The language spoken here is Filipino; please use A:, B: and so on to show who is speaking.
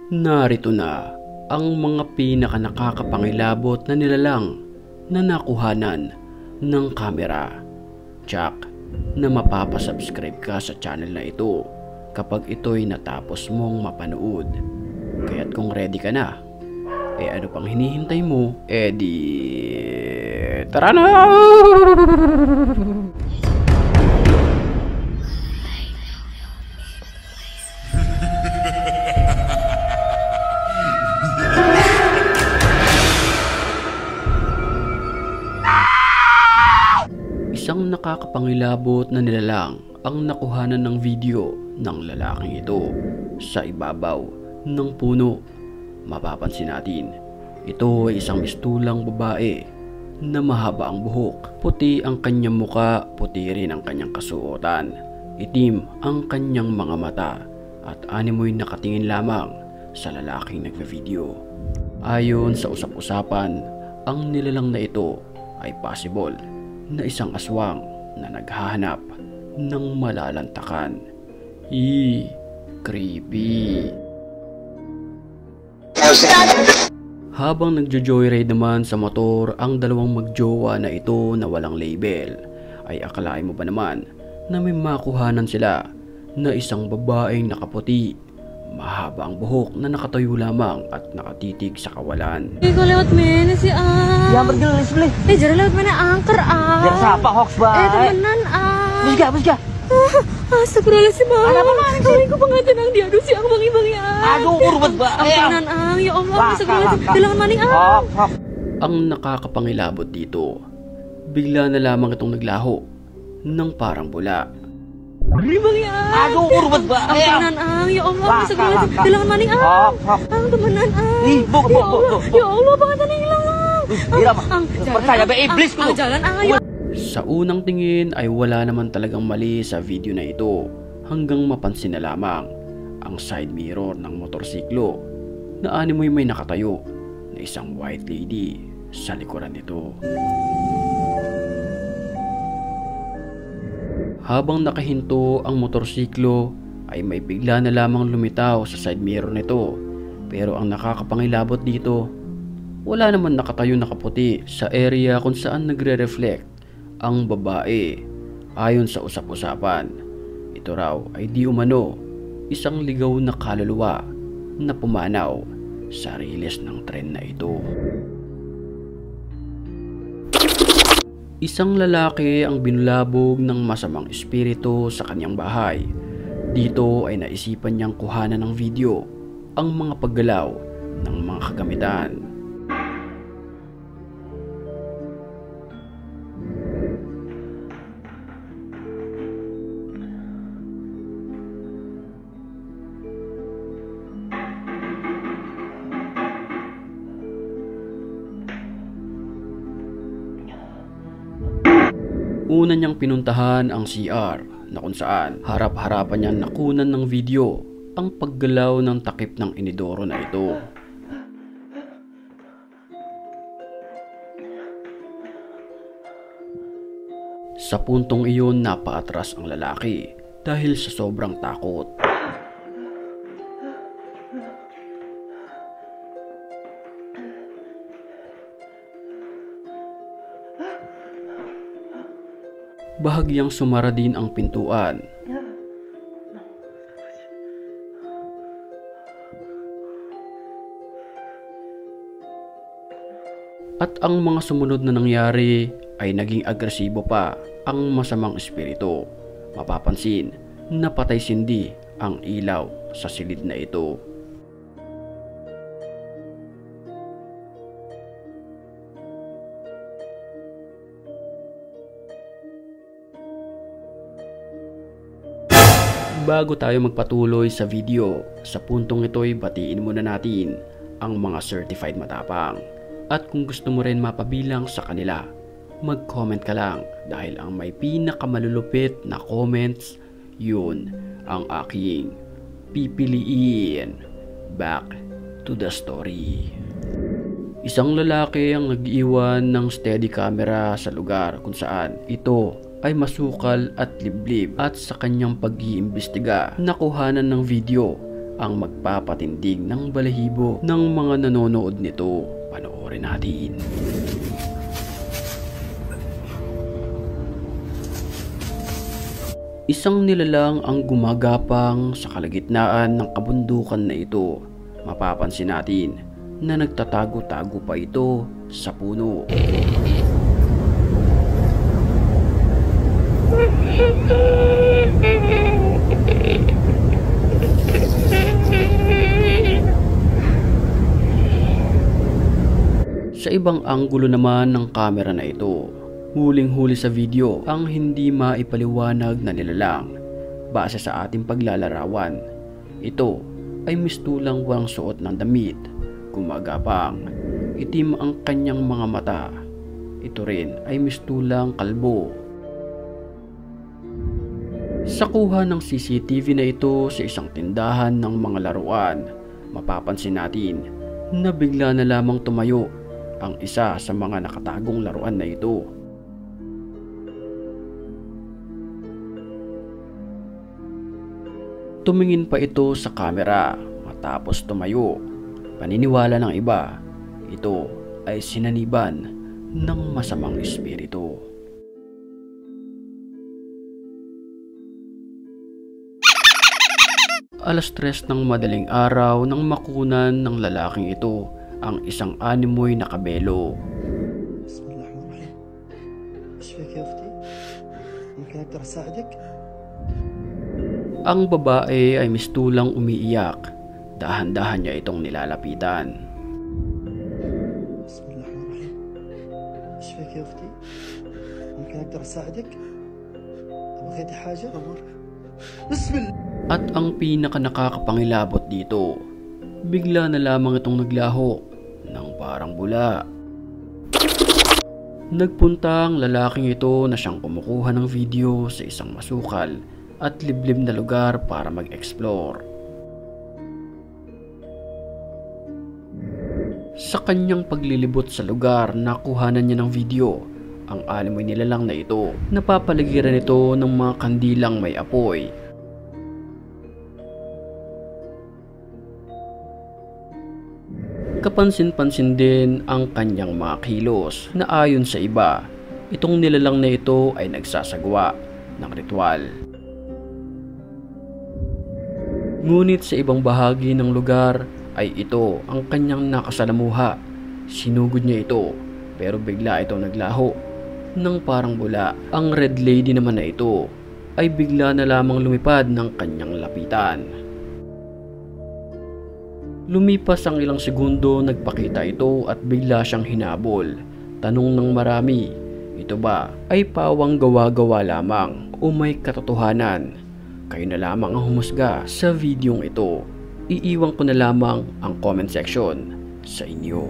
A: Narito na ang mga pinakanakakapangilabot na nilalang na nakuhanan ng kamera. Tsak na mapapasubscribe ka sa channel na ito kapag ito'y natapos mong mapanood. Kaya't kung ready ka na, ano pang hinihintay mo? Tara na! Isang nakakapangilabot na nilalang ang nakuhanan ng video ng lalaking ito sa ibabaw ng puno. Mapapansin natin, ito ay isang mistulang babae na mahaba ang buhok. Puti ang kanyang muka, puti rin ang kanyang kasuotan. Itim ang kanyang mga mata at animoy nakatingin lamang sa lalaking nagve-video. Ayon sa usap-usapan, ang nilalang na ito ay possible na isang aswang na naghahanap ng malalantakan. Creepy. Habang nagjo-joyride naman sa motor ang dalawang magjowa na ito na walang label, ay akalain mo ba naman na may makuhanan sila na isang babaeng nakaputi, mahaba ang buhok na nakatayo lamang at nakatitig sa kawalan.
B: Ikaw lewat mana sih
C: Ya bergelis beli.
B: Jara lewat mana angker
C: Biar siapa hoax ba?
B: temenan
C: Busga.
B: Astagfirullahaladzim. Ada apa mana kau ini pengantin ang diadu si ang bangi
C: Aduh urut ba?
B: Ampunan ya Allah. Astagfirullahaladzim. Dalangan maning
C: Hoax.
A: Ang nakakapangilabot dito, bigla na lamang itong naglaho ng parang bula.
C: Aduh urut ba?
B: Ampunan ya Allah. Astagfirullahaladzim. Dalangan maning
C: Hoax.
B: temenan
C: Ih, bu.
B: Ya Allah pengantin ang hilang.
C: Percaya ba iblis ko?
B: Jalan ayo.
A: Sa unang tingin ay wala naman talagang mali sa video na ito hanggang mapansin na lamang ang side mirror ng motorsiklo na animoy may nakatayo na isang white lady sa likuran nito. Habang nakahinto ang motorsiklo ay may bigla na lamang lumitaw sa side mirror nito, pero ang nakakapangilabot dito, wala naman nakatayo na kaputi sa area kung saan nagre-reflect ang babae. Ayon sa usap-usapan, ito raw ay di umano isang ligaw na kaluluwa na pumanaw sa riles ng tren na ito. Isang lalaki ang binulabog ng masamang espiritu sa kanyang bahay. Dito ay naisipan niyang kuhanan ng video ang mga paggalaw ng mga kagamitan. Una niyang pinuntahan ang CR na kung saan harap-harapan niyang nakunan ng video ang paggalaw ng takip ng inidoro na ito. Sa puntong iyon napaatras ang lalaki dahil sa sobrang takot. Bahagyang sumara din ang pintuan. At ang mga sumunod na nangyari ay naging agresibo pa ang masamang espiritu. Mapapansin na patay sindi ang ilaw sa silid na ito. Bago tayo magpatuloy sa video, sa puntong ito'y batiin muna natin ang mga certified matapang. At kung gusto mo rin mapabilang sa kanila, mag-comment ka lang dahil ang may pinakamalulupit na comments, yun ang aking pipiliin. Back to the story. Isang lalaki ang nag-iwan ng steady camera sa lugar kung saan ito ay masukal at liblib, at sa kanyang pag-iimbestiga nakuhanan ng video ang magpapatindig ng balahibo ng mga nanonood nito. Panoorin natin. Isang nilalang ang gumagapang sa kalagitnaan ng kabundukan na ito. Mapapansin natin na nagtatago-tago pa ito sa puno. Sa ibang anggulo naman ng kamera na ito, huling-huli sa video ang hindi maipaliwanag na nilalang. Base sa ating paglalarawan, ito ay mistulang walang suot ng damit, gumagapang, itim ang kanyang mga mata. Ito rin ay mistulang kalbo. Sa kuha ng CCTV na ito sa isang tindahan ng mga laruan, mapapansin natin na bigla na lamang tumayo ang isa sa mga nakatagong laruan na ito. Tumingin pa ito sa kamera matapos tumayo. Paniniwala ng iba, ito ay sinaniban ng masamang espiritu. Alas 3 ng madaling araw nang makunan ng lalaking ito ang isang animoy na kabelo.
D: Bismillahirrahmanirrahim. ايش فيك يا اختي؟ ممكن اقدر اساعدك؟
A: Ang babae ay mistulang umiiyak. Dahan-dahan niya itong nilalapitan.
D: Bismillahirrahmanirrahim. ايش فيك يا اختي؟ ممكن اقدر اساعدك؟ بغيتي حاجة؟ امر. بسم الله.
A: At ang pinaka nakakapangilabot dito, bigla na lamang itong naglaho ng parang bula. Nagpunta ang lalaking ito na siyang kumukuha ng video sa isang masukal at liblib na lugar para mag-explore. Sa kanyang paglilibot sa lugar na kuhanan niya ng video, ang animoy nilalang na ito, napapaligiran ito ng mga kandilang may apoy. Kapansin-pansin din ang kanyang mga kilos na ayon sa iba, itong nilalang na ito ay nagsasagawa ng ritual. Ngunit sa ibang bahagi ng lugar ay ito ang kanyang nakasalamuha. Sinugod niya ito pero bigla itong naglaho ng parang bula. Ang red lady naman na ito ay bigla na lamang lumipad ng kanyang lapitan. Lumipas ang ilang segundo, nagpakita ito at bigla siyang hinabol. Tanong ng marami, ito ba ay pawang gawa-gawa lamang o may katotohanan? Kayo na lamang ang humusga sa videong ito. Iiwan ko na lamang ang comment section sa inyo.